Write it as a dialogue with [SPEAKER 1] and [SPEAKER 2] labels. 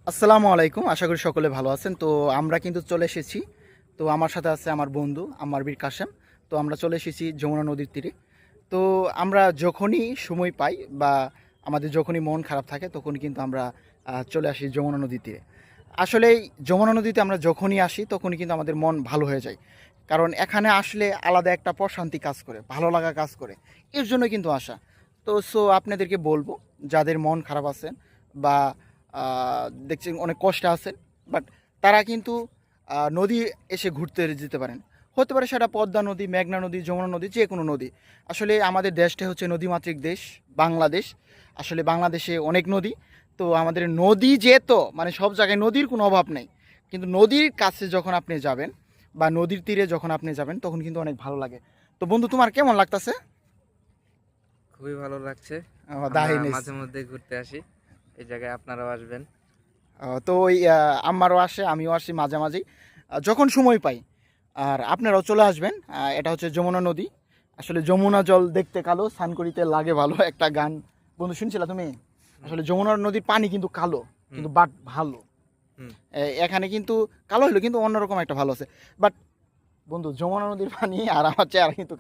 [SPEAKER 1] আসসালামু আলাইকুম। আশা করি সকলে ভালো আছেন। তো আমরা কিন্তু চলে এসেছি। তো আমার সাথে আছে আমার বন্ধু আম্মার বীর কাশেম। তো আমরা চলে এসেছি যমুনা নদীর তীরে। তো আমরা যখনই সময় পাই বা আমাদের যখনই মন খারাপ থাকে তখনই কিন্তু আমরা চলে আসি যমুনা নদীর তীরে। আসলেই যমুনা নদীতে আমরা যখনই আসি তখনই কিন্তু আমাদের মন ভালো হয়ে যায়। কারণ এখানে আসলে আলাদা একটা প্রশান্তি কাজ করে, ভালো লাগা কাজ করে। এর জন্যই কিন্তু আসা। তো আপনাদেরকে বলব যাদের মন খারাপ আছে বা দেখছি অনেক কষ্টে আছেন, বাট তারা কিন্তু নদী এসে ঘুরতে যেতে পারেন। হতে পারে সেটা পদ্মা নদী, মেঘনা নদী, যমুনা নদী, যে কোনো নদী। আসলে আমাদের দেশটা হচ্ছে নদীমাতৃক দেশ, বাংলাদেশ। আসলে বাংলাদেশে অনেক নদী। তো আমাদের নদী যেহেতু মানে সব জায়গায় নদীর কোনো অভাব নেই, কিন্তু নদীর কাছে যখন আপনি যাবেন বা নদীর তীরে যখন আপনি যাবেন তখন কিন্তু অনেক ভালো লাগে। তো বন্ধু, তোমার কেমন লাগতেছে?
[SPEAKER 2] খুবই ভালো লাগছে। আমরা
[SPEAKER 1] দাহিনিস।
[SPEAKER 2] মাঝে মধ্যে ঘুরতে আসি এই জায়গায়, আপনারাও আসবেন।
[SPEAKER 1] তো ওই আম্মারও আসে, আমিও আসি মাঝামাঝি যখন সময় পাই। আর আপনারাও চলে আসবেন। এটা হচ্ছে যমুনা নদী। আসলে যমুনা জল দেখতে কালো, স্নান করিতে লাগে ভালো, একটা গান বন্ধু শুনছিলা তুমি?
[SPEAKER 2] হুম,
[SPEAKER 1] আসলে যমুনা নদীর পানি কিন্তু কালো,
[SPEAKER 2] হুম,
[SPEAKER 1] কিন্তু বাট ভালো।
[SPEAKER 2] হুম।
[SPEAKER 1] এখানে কিন্তু কালো হলো কিন্তু অন্যরকম একটা ভালো আছে। বাট বন্ধু, যমুনা নদীর পানি আর আমার চেহারা কিন্তু